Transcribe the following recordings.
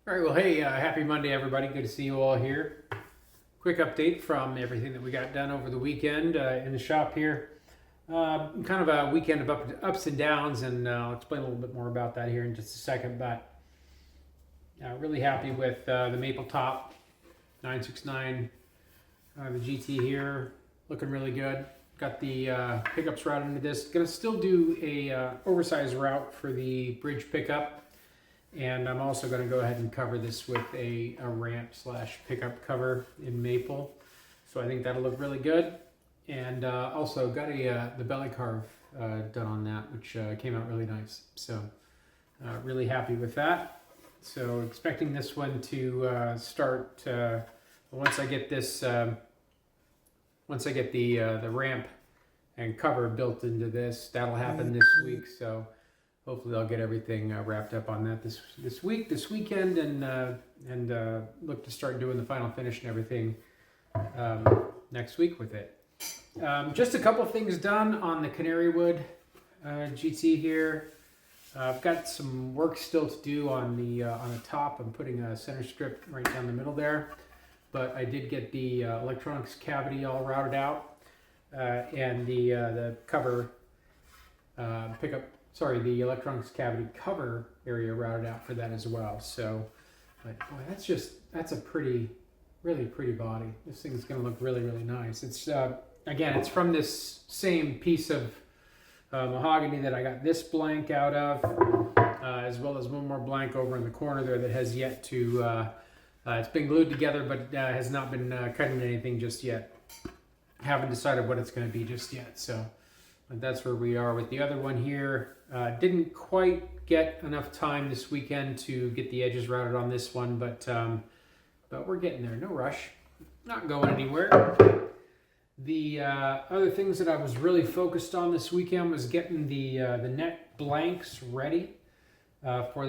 All right, well, hey, happy Monday, everybody. Good to see you all here. Quick update from everything that we got done over the weekend in the shop here. Kind of a weekend of ups and downs, and I'll explain a little bit more about that here in just a second. But really happy with the Maple Top 969, the GT here, looking really good. Got the pickups routed into this. Gonna still do a oversized route for the bridge pickup. And I'm also going to go ahead and cover this with a ramp slash pickup cover in maple. So I think that'll look really good. And also got the belly carve done on that, which came out really nice. So really happy with that. So expecting this one to start once I get this, once I get the ramp and cover built into this. That'll happen this week. So hopefully I'll get everything wrapped up on that this weekend, and look to start doing the final finish and everything next week with it. Just a couple things done on the Canary Wood GT here. I've got some work still to do on the top. I'm putting a center strip right down the middle there, but I did get the electronics cavity all routed out, and the cover pickup. Sorry, the electronics cavity cover area routed out for that as well. So, but boy, that's a really pretty body. This thing's gonna look really, really nice. It's again, it's from this same piece of mahogany that I got this blank out of, as well as one more blank over in the corner there that has yet to. It's been glued together, but has not been cut into anything just yet. Haven't decided what it's going to be just yet. So. But that's where we are with the other one here. Didn't quite get enough time this weekend to get the edges routed on this one, but we're getting there. No rush. Not going anywhere. The other things that I was really focused on this weekend was getting the neck blanks ready for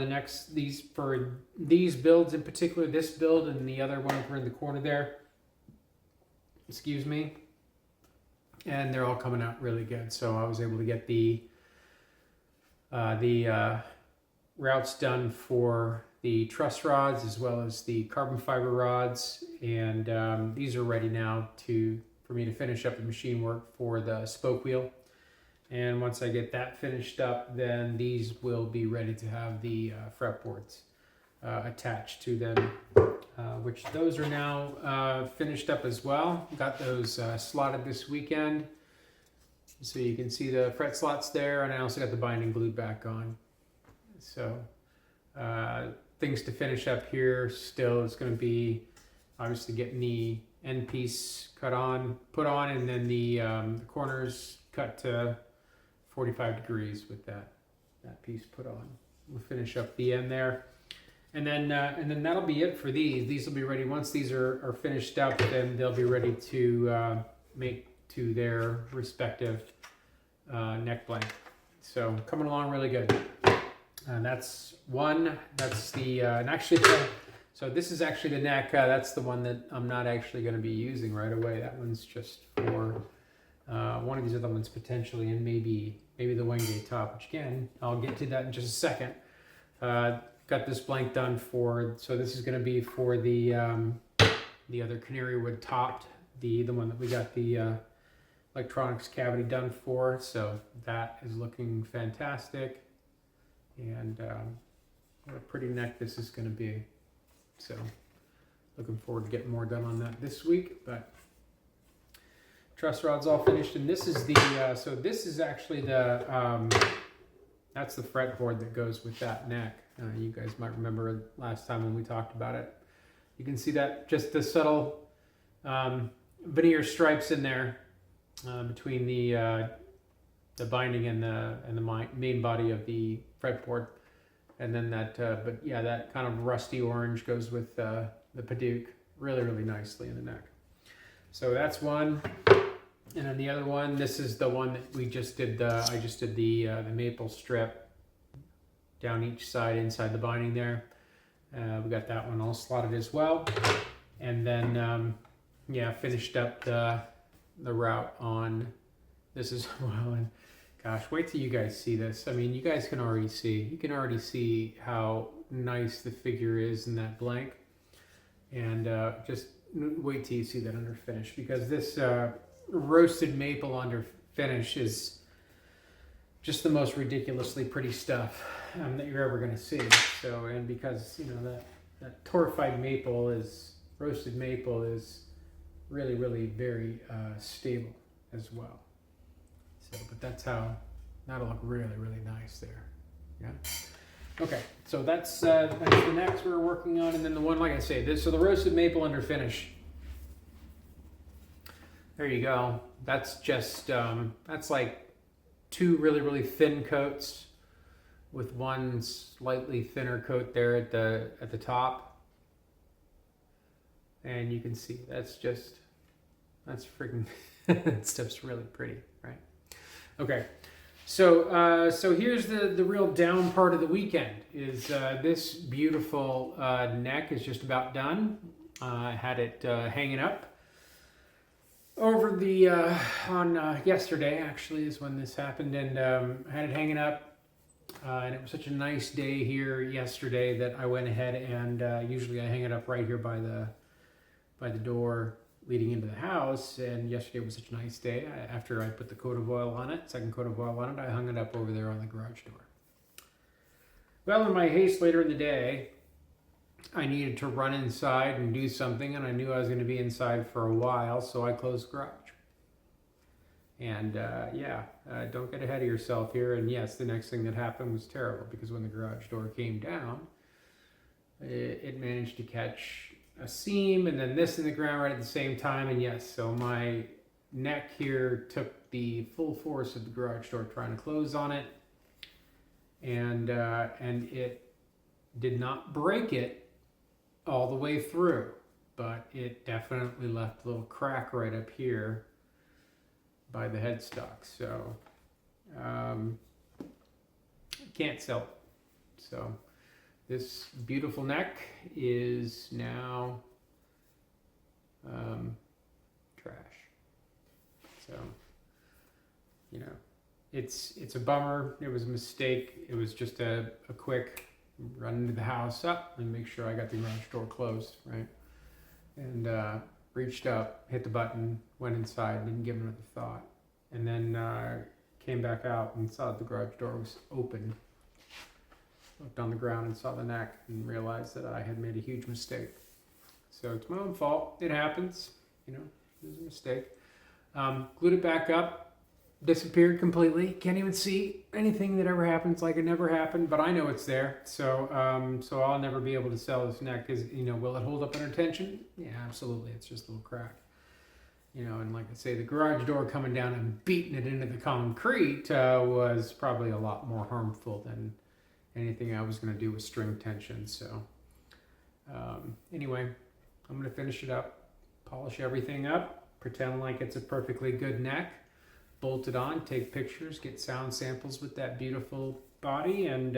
these builds, in particular this build and the other one over in the corner there. Excuse me. And they're all coming out really good. So I was able to get the routes done for the truss rods as well as the carbon fiber rods, and these are ready now for me to finish up the machine work for the spoke wheel. And once I get that finished up, then these will be ready to have the fretboards attached to them. Which those are now finished up as well. Got those slotted this weekend. So you can see the fret slots there, and I also got the binding glued back on. So things to finish up here still is going to be obviously getting the end piece put on, and then the corners cut to 45 degrees with that piece put on. We'll finish up the end there. And then that'll be it for these. These will be ready. Once these are finished up, then they'll be ready to make to their respective neck blank. So coming along really good. That's one. That's the and actually, so this is actually the neck. That's the one that I'm not actually going to be using right away. That one's just for one of these other ones potentially, and maybe the Wenge top, which again I'll get to that in just a second. Got this blank done for, so this is going to be for the other Canary Wood topped, the one that we got the electronics cavity done for. So that is looking fantastic, and what a pretty neck this is going to be. So looking forward to getting more done on that this week. But truss rod's all finished, and this is the so this is actually the that's the fretboard that goes with that neck. You guys might remember last time when we talked about it. You can see that just the subtle veneer stripes in there between the binding and the main body of the fretboard, and then that. But yeah, that kind of rusty orange goes with the Paduke really nicely in the neck. So that's one. And then the other one, this is the one that we just did. I just did the maple strip down each side inside the binding there. We got that one all slotted as well. And then, yeah, finished up the route on this as well. And Gosh, wait till you guys see this. I mean, you guys can already see. You can already see how nice the figure is in that blank. And just wait till you see that under finish, because this roasted maple under finish is just the most ridiculously pretty stuff that you're ever going to see. So, and because, you know, that torrefied maple is, roasted maple is really, really very stable as well. So, but that's how, that'll look really, really nice there. Yeah. Okay, so that's the next we're working on, and then the one, like I say, this, so the roasted maple under finish. There you go. That's just, that's like 2 really, really thin coats with one slightly thinner coat there at the top. And you can see that's freaking, that stuff's really pretty, right? Okay, so so here's the real down part of the weekend is this beautiful neck is just about done. I had it hanging up over the on yesterday actually is when this happened, and I had it hanging up, and it was such a nice day here yesterday that I went ahead and usually I hang it up right here by the door leading into the house, and yesterday was such a nice day. After I put the coat of oil on it, second coat of oil on it, I hung it up over there on the garage door. Well, in my haste later in the day, I needed to run inside and do something, and I knew I was going to be inside for a while, so I closed the garage. And don't get ahead of yourself here. And yes, the next thing that happened was terrible, because when the garage door came down, it managed to catch a seam and then this in the ground right at the same time. And yes, so my neck here took the full force of the garage door trying to close on it, and it did not break it all the way through, but it definitely left a little crack right up here by the headstock. So can't sell it. So this beautiful neck is now trash. So, you know, it's a bummer. It was a mistake. It was just a quick run into the house up and make sure I got the garage door closed, right? And reached up, hit the button, went inside, didn't give it another thought. And then came back out and saw the garage door was open. Looked on the ground and saw the neck and realized that I had made a huge mistake. So it's my own fault. It happens. You know, it was a mistake. Glued it back up. Disappeared completely. Can't even see anything that ever happens like it never happened, but I know it's there. So so I'll never be able to sell this neck. Because, you know, will it hold up under tension? Yeah, absolutely. It's just a little crack. You know, and like I say, the garage door coming down and beating it into the concrete was probably a lot more harmful than anything I was going to do with string tension. So anyway, I'm going to finish it up, polish everything up, pretend like it's a perfectly good neck, bolt it on, take pictures, get sound samples with that beautiful body, and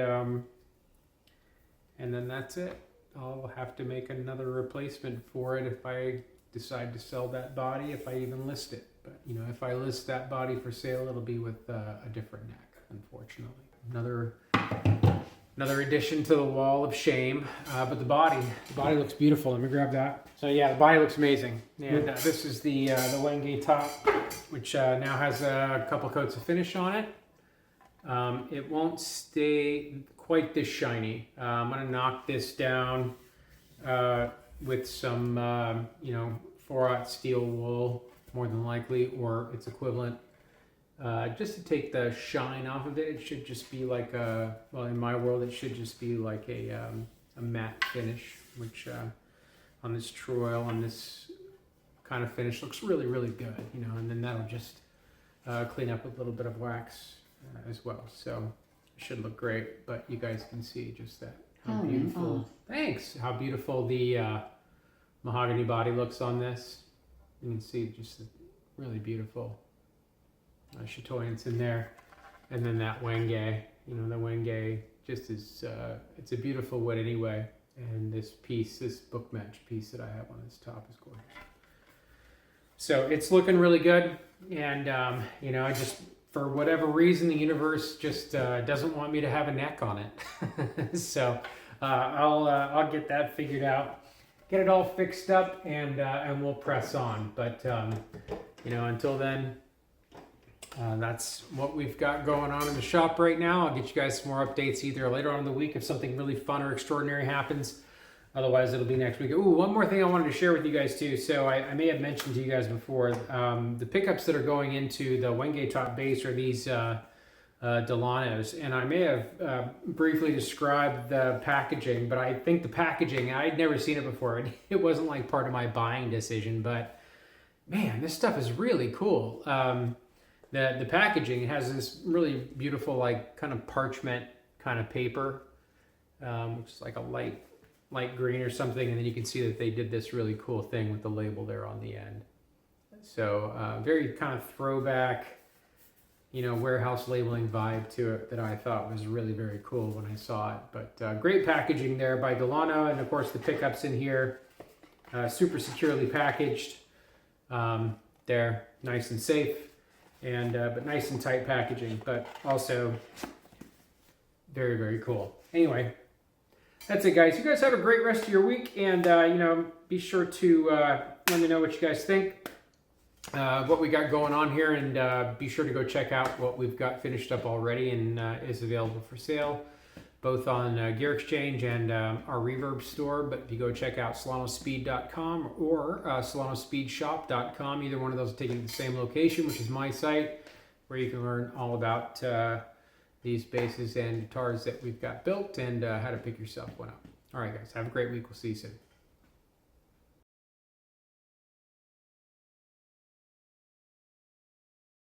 then that's it. I'll have to make another replacement for it if I decide to sell that body, if I even list it. But, you know, if I list that body for sale, it'll be with a different neck, unfortunately. Another addition to the wall of shame, but the body looks beautiful. Let me grab that. So yeah, the body looks amazing. And this is the Wenge top, which now has a couple coats of finish on it. It won't stay quite this shiny. I'm gonna knock this down with some, 4/0 steel wool, more than likely, or its equivalent. Just to take the shine off of it. It should just be like well, in my world, it should just be like a matte finish, which on this true oil, on this kind of finish, looks really, really good, you know, and then that'll just clean up with a little bit of wax as well. So it should look great, but you guys can see just that. How beautiful. Thanks. How beautiful the mahogany body looks on this. You can see just really beautiful chatoyance in there, and then that Wenge, you know, the Wenge just is it's a beautiful wood anyway, and this piece, this book match piece that I have on this top is gorgeous. So it's looking really good, and you know, I just for whatever reason, the universe just doesn't want me to have a neck on it. So I'll get that figured out, get it all fixed up, and we'll press on. But you know, until then, that's what we've got going on in the shop right now. I'll get you guys some more updates either later on in the week if something really fun or extraordinary happens. Otherwise, it'll be next week. Ooh, one more thing I wanted to share with you guys too. So I may have mentioned to you guys before, the pickups that are going into the Wenge Topped Bass are these Delanos. And I may have briefly described the packaging, but I think the packaging, I'd never seen it before. It wasn't like part of my buying decision, but man, this stuff is really cool. The packaging has this really beautiful, like kind of parchment kind of paper, which is like a light green or something, and then you can see that they did this really cool thing with the label there on the end. So very kind of throwback, you know, warehouse labeling vibe to it that I thought was really very cool when I saw it. But great packaging there by Solano, and of course the pickups in here, super securely packaged. They're nice and safe, and but nice and tight packaging, but also very, very cool. Anyway, that's it, guys. You guys have a great rest of your week, and you know, be sure to let me know what you guys think, what we got going on here, and be sure to go check out what we've got finished up already and is available for sale, both on Gear Exchange and our Reverb store. But if you go check out SolanoSpeed.com or SolanoSpeedShop.com, either one of those will take you to the same location, which is my site, where you can learn all about these basses and guitars that we've got built, and how to pick yourself one up. All right, guys, have a great week. We'll see you soon.